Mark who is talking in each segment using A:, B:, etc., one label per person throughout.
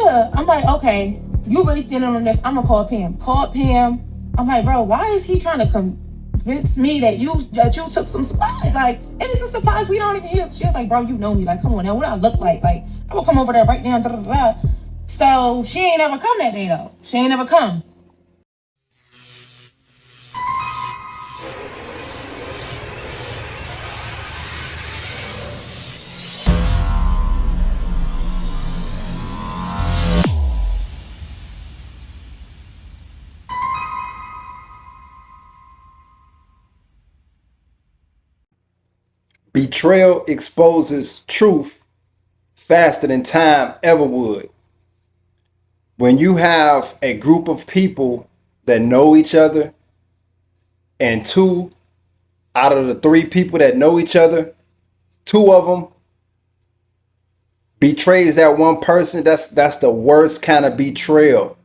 A: Yeah, I'm like, okay, you really standing on this. I'm gonna call Pam. Call Pam. I'm like, bro, why is he trying to convince me that you took some supplies? Like, it is a supplies we don't even use. She was like, bro, you know me. Like, come on now, what I look like? Like, I will come over there right now. Da, da, da. So she ain't ever come that day though. She ain't ever come.
B: Betrayal exposes truth faster than time ever would. When you have a group of people that know each other, and two out of the three people that know each other, two of them betrays that one person, that's the worst kind of betrayal.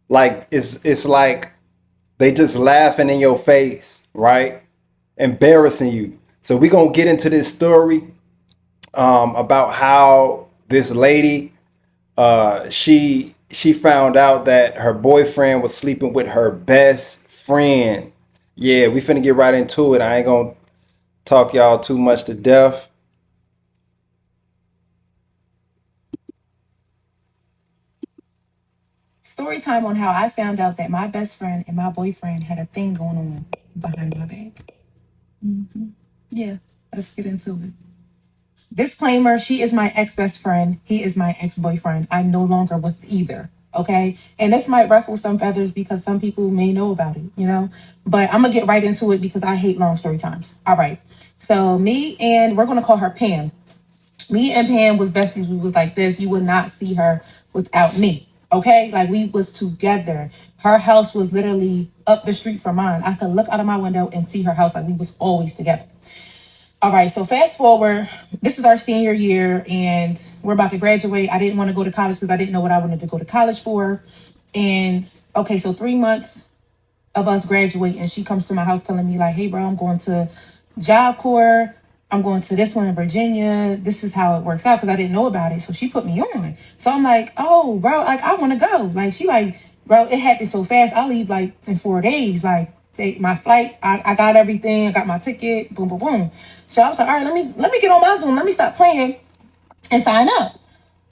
B: Like it's like they just laughing in your face, right? Embarrassing you. So we gonna get into this story about how this lady she found out that her boyfriend was sleeping with her best friend. Yeah, we finna get right into it. I ain't gonna talk y'all too much to death.
A: Story time on how I found out that my best friend and my boyfriend had a thing going on behind my back. Yeah, let's get into it. Disclaimer, she is my ex-best friend. He is my ex-boyfriend. I'm no longer with either. Okay. And this might ruffle some feathers because some people may know about it, But I'm gonna get right into it because I hate long story times. All right. So me and we're gonna call her Pam. Me and Pam was besties. We was like this. You would not see her without me. Okay? Like we was together. Her house was literally up the street from mine. I could look out of my window and see her house. Like we was always together. All right, so fast forward, this is our senior year and we're about to graduate. I didn't want to go to college because I didn't know what I wanted to go to college for. And okay, so 3 months of us graduating, she comes to my house telling me like, hey bro, I'm going to Job Corps. I'm going to this one in Virginia. This is how it works out because I didn't know about it. So she put me on. So I'm like, oh bro, like I want to go. Like she like, bro, it happened so fast. I'll leave like in 4 days. Like my flight, I got everything. I got my ticket. Boom, boom, boom. So I was like, all right, let me get on my Zoom. Let me stop playing and sign up.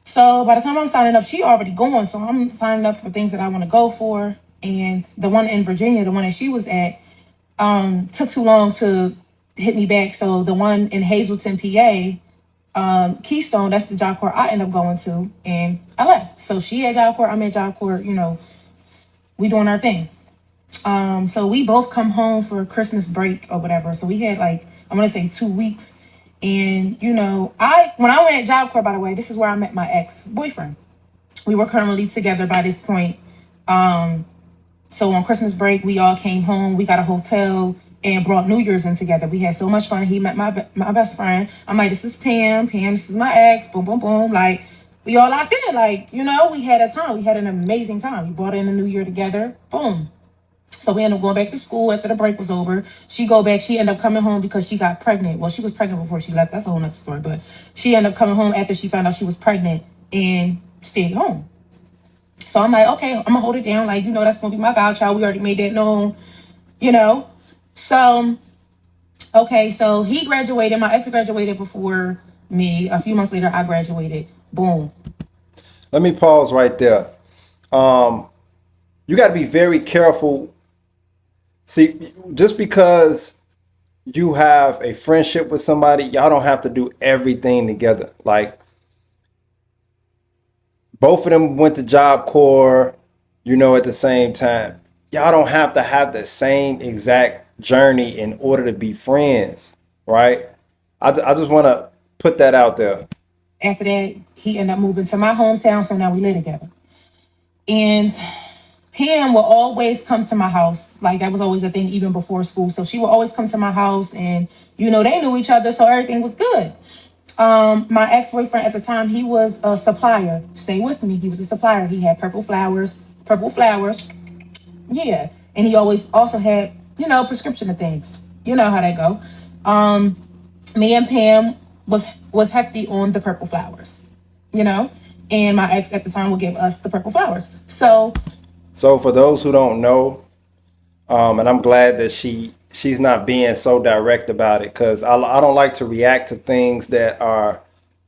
A: So by the time I'm signing up, she already going. So I'm signing up for things that I want to go for. And the one in Virginia, the one that she was at, took too long to hit me back. So the one in Hazleton, PA, Keystone, that's the Job Corps I end up going to, and I left. So she at Job Corps, I'm at Job Corps, we doing our thing. So we both come home for Christmas break or whatever. So we had like, I'm gonna say 2 weeks. And when I went at Job Corps, by the way, this is where I met my ex-boyfriend. We were currently together by this point. So on Christmas break, we all came home. We got a hotel and brought New Year's in together. We had so much fun. He met my best friend. I'm like, this is Pam. Pam, this is my ex. Boom, boom, boom. Like, we all locked in. Like, we had a time. We had an amazing time. We brought in the New Year together. Boom. So we ended up going back to school after the break was over. She go back. She ended up coming home because she got pregnant. Well, she was pregnant before she left. That's a whole nother story. But she ended up coming home after she found out she was pregnant and stayed home. So I'm like, okay, I'm going to hold it down. Like, that's going to be my godchild. We already made that known, you know. So, okay, so he graduated. My ex graduated before me. A few months later, I graduated. Boom.
B: Let me pause right there. You got to be very careful. See, just because you have a friendship with somebody, y'all don't have to do everything together. Like both of them went to Job Corps, at the same time. Y'all don't have to have the same exact journey in order to be friends, right? I just want to put that out there.
A: After that, he ended up moving to my hometown, so now we live together. And Pam will always come to my house. Like, that was always a thing even before school. So she would always come to my house and, they knew each other, so everything was good. My ex-boyfriend at the time, he was a supplier. Stay with me. He was a supplier. He had purple flowers. Yeah. And he always also had, prescription of things. You know how that go. Me and Pam was hefty on the purple flowers, and my ex at the time would give us the purple flowers. So
B: So for those who don't know, and I'm glad that she's not being so direct about it, because I don't like to react to things that are,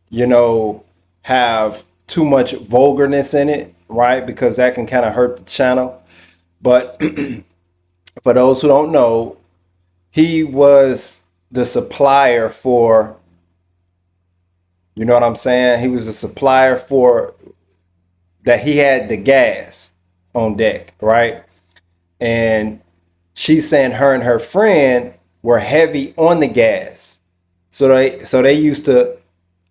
B: you know, have too much vulgarness in it, right? Because that can kind of hurt the channel. But for those who don't know, he was the supplier for, you know what I'm saying? He was the supplier for that. He had the gas on deck, right? And she's saying her and her friend were heavy on the gas. So they used to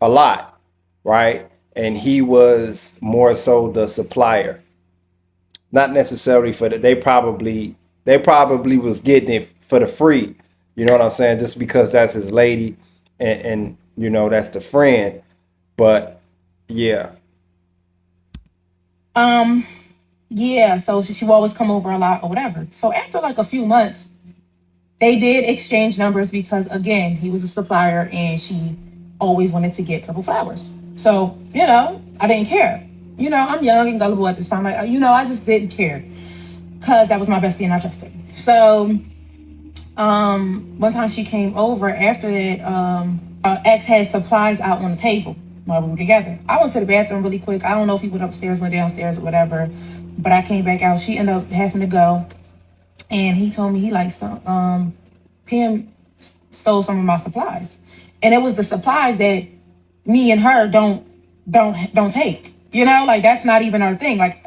B: a lot, right? And he was more so the supplier. Not necessarily for the they probably was getting it for the free. You know what I'm saying? Just because that's his lady and you know that's the friend. But yeah.
A: um yeah, so she would always come over a lot or whatever. So after like a few months, they did exchange numbers because again, he was a supplier and she always wanted to get purple flowers. So, I didn't care. I'm young and gullible at this time. Like, I just didn't care because that was my bestie and I trusted. So, one time she came over after that, our ex had supplies out on the table while we were together. I went to the bathroom really quick. I don't know if he went upstairs, went downstairs, or whatever, but I came back out. She ended up having to go, and he told me he likes to Pam stole some of my supplies, and it was the supplies that me and her don't take. Like that's not even our thing. Like,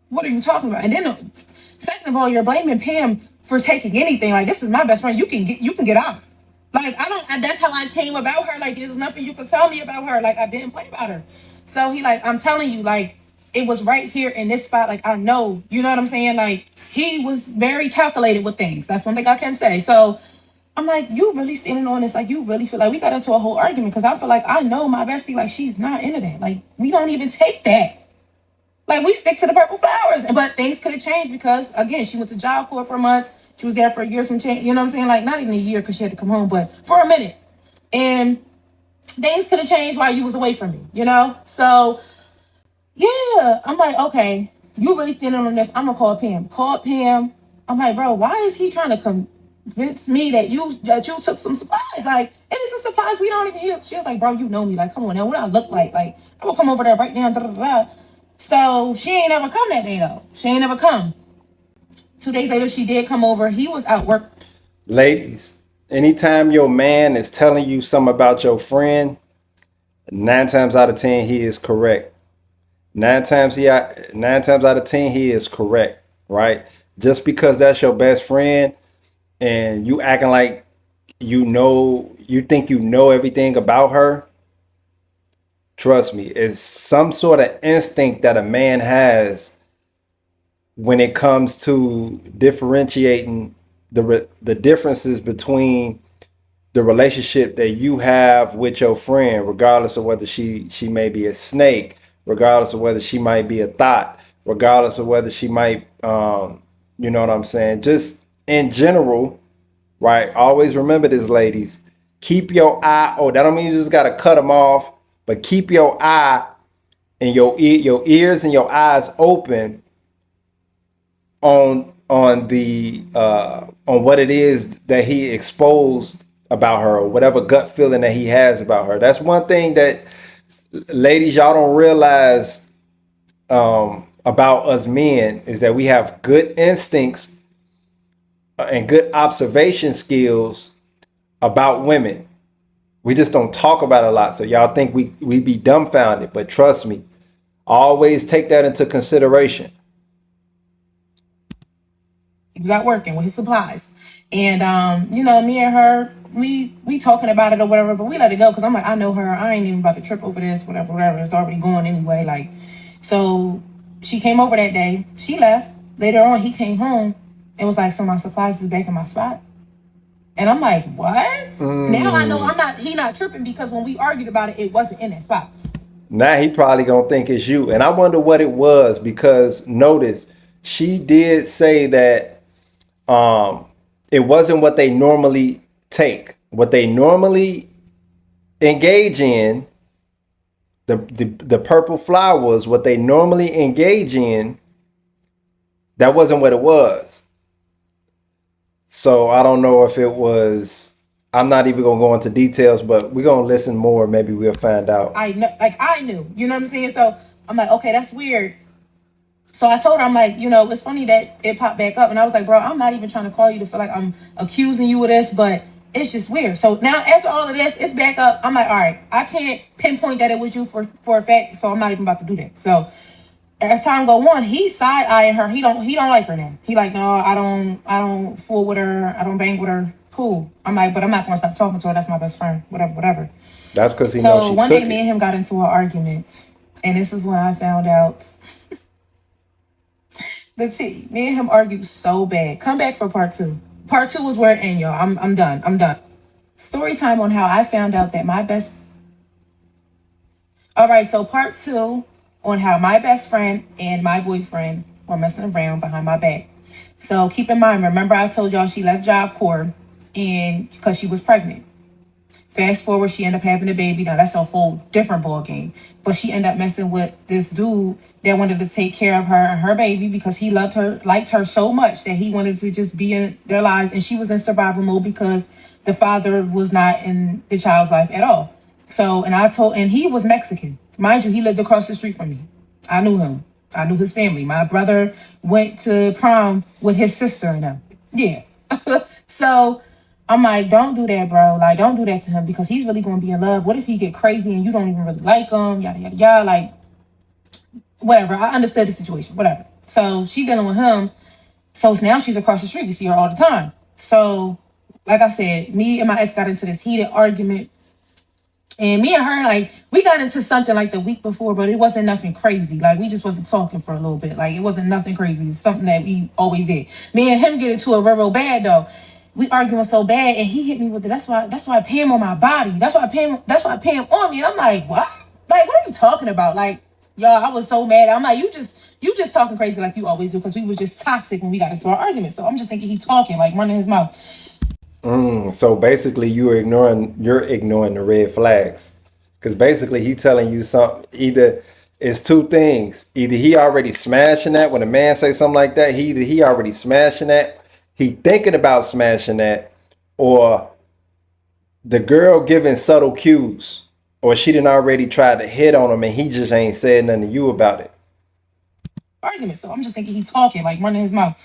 A: what are you talking about? And then, second of all, you're blaming Pam for taking anything. Like, this is my best friend. You can get out. Like, I don't. That's how I came about her. Like, there's nothing you can tell me about her. Like, I didn't play about her. So he like, I'm telling you, like, it was right here in this spot. Like, I know. You know what I'm saying? Like, he was very calculated with things. That's one thing I can say. So I'm like, you really standing on this? Like, you really feel like we got into a whole argument because I feel like I know my bestie. Like, she's not into that. Like, we don't even take that. Like, we stick to the purple flowers. But things could have changed because, again, she went to job corps for a month. She was there for a year, some change. You know what I'm saying? Like, not even a year because she had to come home, but for a minute. And things could have changed while you was away from me? So, yeah. I'm like, okay, you really standing on this. I'm going to call Pam. Call Pam. I'm like, bro, why is he trying to convince me that you took some supplies? Like, it is the supplies we don't even use. She was like, bro, you know me. Like, come on now. What I look like? Like, I'm going to come over there right now. Da, da, da. So she ain't ever come that day though. She ain't ever come. 2 days later, she did come over. He was out work.
B: Ladies, anytime your man is telling you something about your friend, 9 times out of 10 he is correct. 9 times out of 10 he is correct, right? Just because that's your best friend and you acting like you think you know everything about her, trust me, it's some sort of instinct that a man has when it comes to differentiating the differences between the relationship that you have with your friend, regardless of whether she may be a snake, regardless of whether she might be a thought, regardless of whether she might, you know what I'm saying, just in general, right? Always remember this, ladies. Keep your eye. Oh, that don't mean you just gotta cut them off, but keep your eye and your ears and your eyes open on what it is that he exposed about her or whatever gut feeling that he has about her. That's one thing that ladies y'all don't realize about us men is that we have good instincts and good observation skills about women. We just don't talk about it a lot. So y'all think we be dumbfounded, but trust me, always take that into consideration.
A: He was out working with his supplies, and me and her, we talking about it or whatever, but we let it go because I'm like, I know her. I ain't even about to trip over this. Whatever, whatever. It's already going anyway. Like, so she came over that day. She left. Later on, he came home and was like, "So my supplies is back in my spot." And I'm like, what? Now I know he not tripping because when we argued about it, it wasn't in that spot.
B: Now he probably gonna think it's you. And I wonder what it was because notice she did say that it wasn't what they normally take. What they normally engage in The purple flower was what they normally engage in. That wasn't what it was. So I don't know if it was. I'm not even gonna go into details, but we're gonna listen more. Maybe we'll find out.
A: I know, like I knew, you know what I'm saying? So I'm like, okay, that's weird. So I told her, I'm like, it's funny that it popped back up. And I was like, bro, I'm not even trying to call you to feel like I'm accusing you of this, but it's just weird. So now after all of this, it's back up. I'm like, all right, I can't pinpoint that it was you for a fact, so I'm not even about to do that. So as time go on, he side eyeing her. He don't like her now. He like, no, I don't fool with her. I don't bang with her. Cool. I'm like, but I'm not gonna stop talking to her. That's my best friend. Whatever.
B: That's because he knows
A: So
B: she
A: one
B: took
A: day, me
B: it.
A: and him got into an argument, and this is when I found out the tea. Me and him argued so bad. Come back for part two. Part two is where it ends, y'all. I'm done. I'm done. Story time on how I found out that my best. All right, so part two on how my best friend and my boyfriend were messing around behind my back. So keep in mind, remember I told y'all she left Job Corps and because she was pregnant. Fast forward, she ended up having a baby. Now that's a whole different ball game. But she ended up messing with this dude that wanted to take care of her and her baby because he loved her, liked her so much that he wanted to just be in their lives. And she was in survival mode because the father was not in the child's life at all. So, and he was Mexican. Mind you, he lived across the street from me. I knew him. I knew his family. My brother went to prom with his sister and them. Yeah. So I'm like, don't do that, bro. Like, don't do that to him because he's really going to be in love. What if he get crazy and you don't even really like him? Yada, yada, yada. Like, whatever. I understood the situation. Whatever. So she dealing with him. So now she's across the street. We see her all the time. So, like I said, me and my ex got into this heated argument. And me and her, like, we got into something like the week before, but it wasn't nothing crazy. Like, we just wasn't talking for a little bit. Like, it wasn't nothing crazy. It's something that we always did. Me and him get into it real bad, though. We arguing so bad, and he hit me with it. That's why Pam on my body. That's why Pam on me. And I'm like, what? Like, what are you talking about? Like, y'all, I was so mad. I'm like, you just talking crazy like you always do, because we were just toxic when we got into our argument. So I'm just thinking he talking, like running his mouth.
B: So basically, you're ignoring the red flags, because basically he telling you something. Either it's two things: either he already smashing that when a man say something like that, he already smashing that, he thinking about smashing that, or the girl giving subtle cues, or she didn't already try to hit on him and he just ain't said nothing to you about it.
A: Argument. So I'm just thinking he talking, like running his mouth.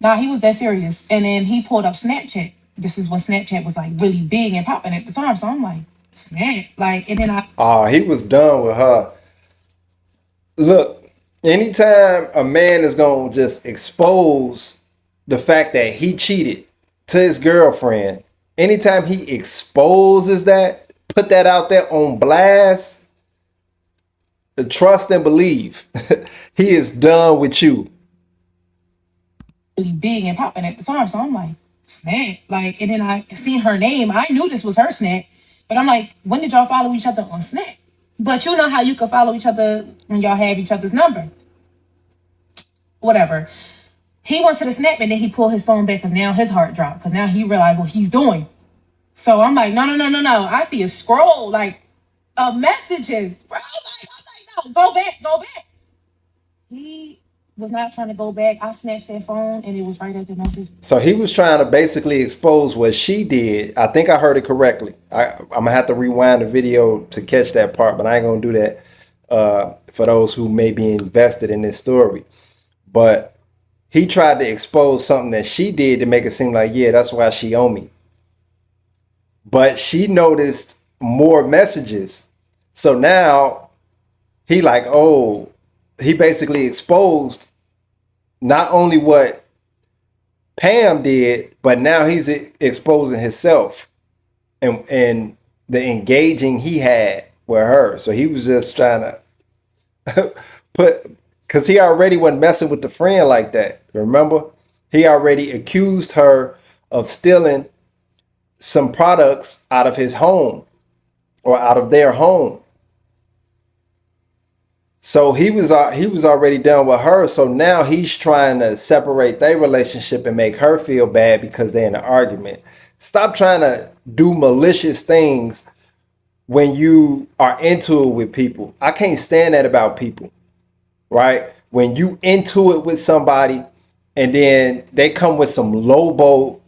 A: Nah, he was that serious. And then he pulled up Snapchat. This is when Snapchat was like really big and popping at the time. So I'm like, Snap. Like, and then
B: He was done with her. Look, anytime a man is gonna just expose the fact that he cheated to his girlfriend, anytime he exposes that, put that out there on blast, trust and believe, he is done with you.
A: really big and popping at the time. So I'm like, Snap. Like, and then I seen her name. I knew this was her Snap. But I'm like, when did y'all follow each other on Snap? But you know how you can follow each other when y'all have each other's number. Whatever. He went to the Snap and then he pulled his phone back because now his heart dropped. Because now he realized what he's doing. So I'm like, no. I see a scroll like of messages. Bro, I'm like, no, go back. He was not trying to go back. I snatched that phone and it was right at the message.
B: So he was trying to basically expose what she did. I think I heard it correctly. I'm gonna have to rewind the video to catch that part, but I ain't gonna do that for those who may be invested in this story. But he tried to expose something that she did to make it seem like, yeah, that's why she owe me. But she noticed more messages. So now he like, oh, he basically exposed not only what Pam did, but now he's exposing himself and the engaging he had with her. So he was just trying to because he already wasn't messing with the friend like that. Remember? He already accused her of stealing some products out of his home or out of their home. So he was already done with her. So now he's trying to separate their relationship and make her feel bad because they're in an argument. Stop trying to do malicious things when you are into it with people. I can't stand that about people, right? When you into it with somebody and then they come with some low blow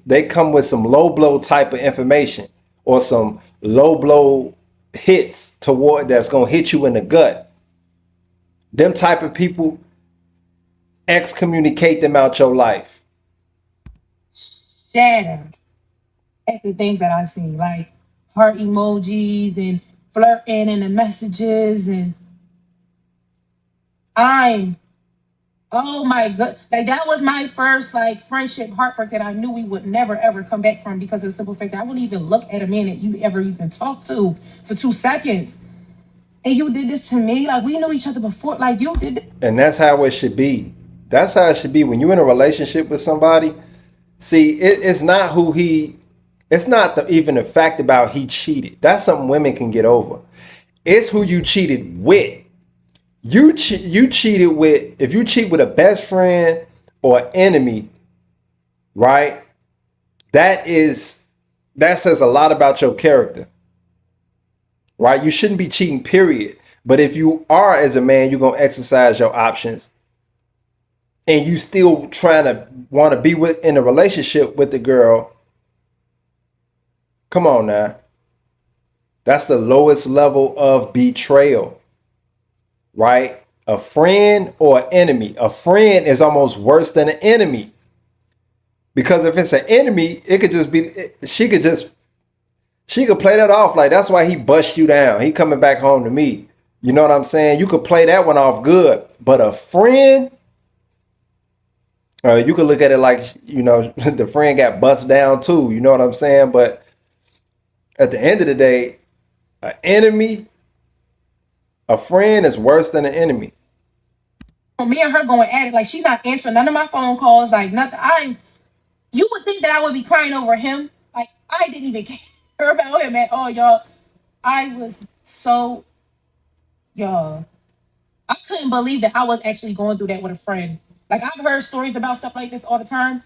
B: type of information or some low blow hits toward that's gonna hit you in the gut. Them type of people, excommunicate them out your life.
A: Shattered at the things that I've seen, like heart emojis and flirting and the messages, and I'm oh my god, like that was my first like friendship heartbreak that I knew we would never ever come back from because of the simple fact that I wouldn't even look at a man that you ever even talked to for 2 seconds. And you did this to me, like we knew each other before, like you did it.
B: And that's how it should be. That's how it should be when you're in a relationship with somebody. See, it's not who he. It's not even the fact about he cheated. That's something women can get over. It's who you cheated with. You cheated with. If you cheat with a best friend or enemy, right? That says a lot about your character, right? You shouldn't be cheating, period. But if you are as a man, you're gonna exercise your options, and you still trying to want to be with in a relationship with the girl. Come on now. That's the lowest level of betrayal, right? A friend or an enemy. A friend is almost worse than an enemy. Because if it's an enemy, it could just be, she could play that off like that's why he bust you down. He coming back home to me. You know what I'm saying? You could play that one off good. But a friend, you could look at it like, the friend got bust down too. You know what I'm saying? But at the end of the day, an enemy, a friend is worse than an enemy.
A: Me and her going at it, like she's not answering none of my phone calls, like nothing. You would think that I would be crying over him. Like I didn't even care about him at all, y'all. I was so, y'all. I couldn't believe that I was actually going through that with a friend. Like I've heard stories about stuff like this all the time.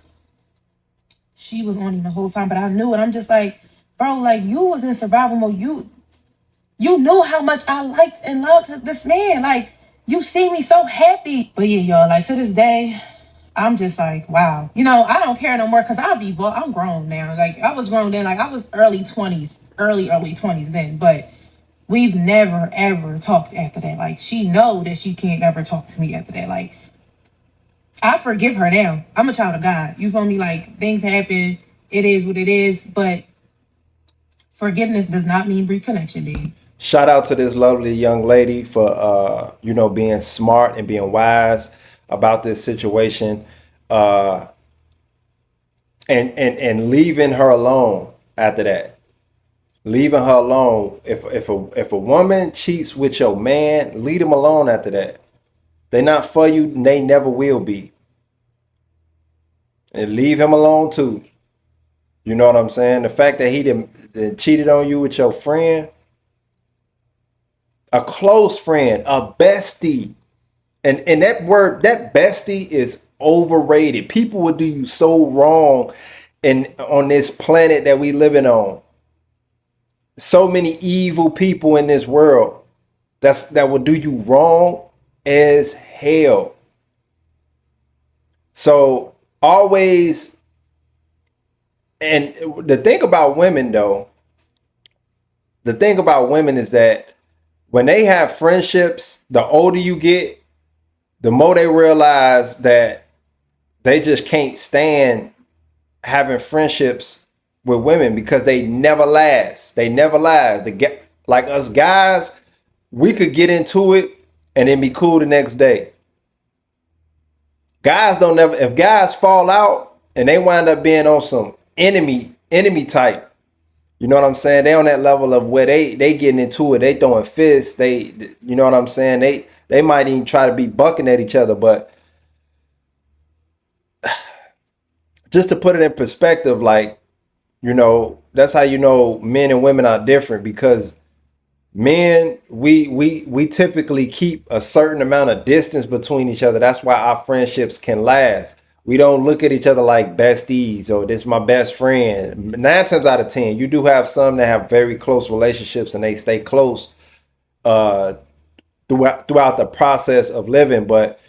A: She was on him the whole time, but I knew it. I'm just like, bro, like you was in survival mode. You knew how much I liked and loved this man. Like you see me so happy. But yeah, y'all, like to this day, I'm just like, wow. I don't care no more because I've evolved. I'm grown now. Like I was grown then. Like I was early 20s, early 20s then. But we've never ever talked after that. Like she know that she can't ever talk to me after that. Like I forgive her now. I'm a child of God. You feel me? Like things happen. It is what it is. But forgiveness does not mean reconnection, babe.
B: Shout out to this lovely young lady for being smart and being wise about this situation, uh and leaving her alone after that. Leaving her alone. If a woman cheats with your man, leave them alone after that. They're not for you and they never will be. And leave him alone too. You know what I'm saying? The fact that he didn't cheated on you with your friend, a close friend, a bestie. And that bestie is overrated. People will do you so wrong on this planet that we living on. So many evil people in this world that will do you wrong as hell. So always, and the thing about women though, the thing about women is that when they have friendships, the older you get, the more they realize that they just can't stand having friendships with women because they never last. They never last. Like us guys, we could get into it and then be cool the next day. Guys don't never. If guys fall out and they wind up being on some enemy type, you know what I'm saying? They on that level of where they getting into it. They throwing fists. You know what I'm saying? They might even try to be bucking at each other. But just to put it in perspective, like, that's how men and women are different, because men, we typically keep a certain amount of distance between each other. That's why our friendships can last. We don't look at each other like besties or this my best friend. 9 times out of 10, you do have some that have very close relationships and they stay close uh, throughout the process of living. But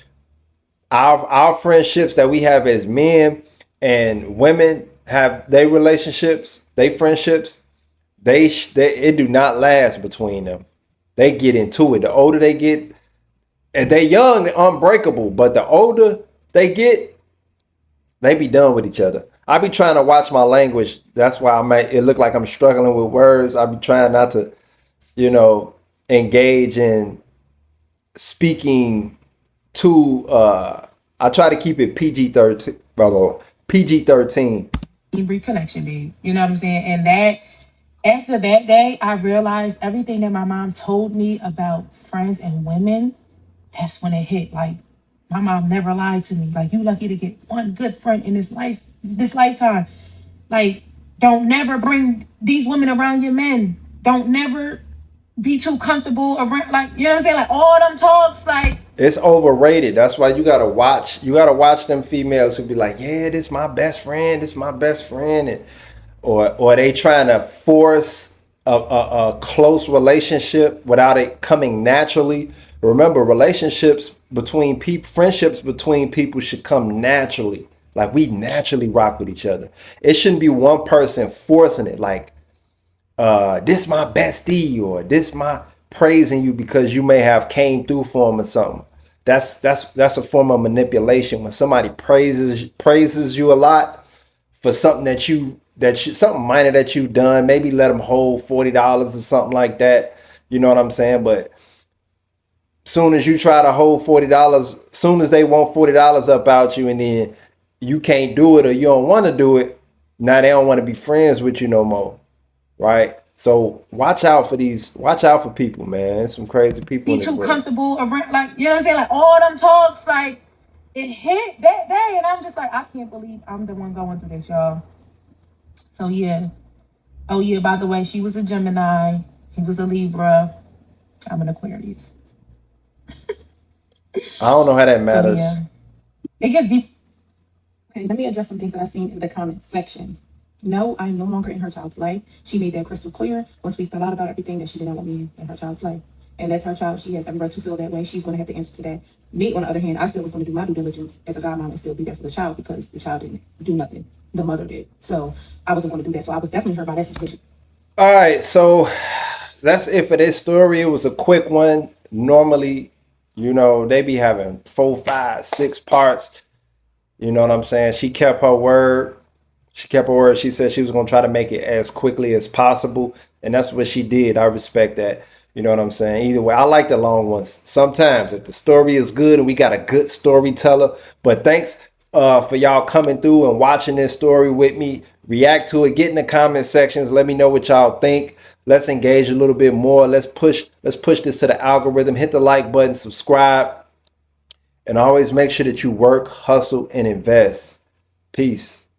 B: our friendships that we have as men and women have their relationships, they friendships, they it do not last between them. They get into it. The older they get, and they young, they're unbreakable. But the older they get, they be done with each other. I be trying to watch my language. That's why it look like I'm struggling with words. I be trying not to, you know, engage in speaking too. I try to keep it PG-13, brother. PG-13.
A: Reconnection, babe. You know what I'm saying? And that after that day, I realized everything that my mom told me about friends and women. That's when it hit. Like, my mom never lied to me. Like, you lucky to get one good friend in this lifetime. Like, don't never bring these women around your men. Don't never be too comfortable around. Like, you know what I'm saying? Like, all them talks. Like,
B: It's overrated. That's why you gotta watch. You gotta watch them females who be like, "Yeah, this my best friend. This my best friend," and or they trying to force a close relationship without it coming naturally. Remember, relationships between people, friendships between people should come naturally. Like we naturally rock with each other. It shouldn't be one person forcing it. Like this my bestie or this my praising you because you may have came through for him or something. That's a form of manipulation when somebody praises you a lot for something that you something minor that you've done. Maybe let them hold $40 or something like that. You know what I'm saying? But soon as you try to hold $40, soon as they want $40 up out you, and then you can't do it or you don't want to do it, now they don't want to be friends with you no more, right? So watch out for these. Watch out for people, man. There's some crazy people
A: be
B: in this
A: too
B: world.
A: comfortable around. Like, you know what I'm saying? Like, all them talks. Like, it hit that day. And I'm just like, I can't believe I'm the one going through this, y'all. So, yeah. Oh, yeah, by the way, she was a Gemini. He was a Libra. I'm an Aquarius.
B: I don't know how that
A: So,
B: matters.
A: yeah. It gets deep. Okay, let me address some things that I've seen in the comments section. No, I am no longer in her child's life. She made that crystal clear once we found out about everything that she did not want me in her child's life. And that's her child. She has every right to feel that way. She's going to have to answer to that. Me, on the other hand, I still was going to do my due diligence as a godmom and still be there for the child because the child didn't do nothing. The mother did. So I wasn't going to do that. So I was definitely hurt by that situation.
B: All right, so that's it for this story. It was a quick one. Normally, they be having 4, 5, 6 parts. You know what I'm saying? She kept her word. She kept her word. She said she was going to try to make it as quickly as possible. And that's what she did. I respect that. You know what I'm saying? Either way, I like the long ones. Sometimes if the story is good and we got a good storyteller. But thanks for y'all coming through and watching this story with me. React to it. Get in the comment sections. Let me know what y'all think. Let's engage a little bit more. Let's push this to the algorithm. Hit the like button. Subscribe. And always make sure that you work, hustle, and invest. Peace.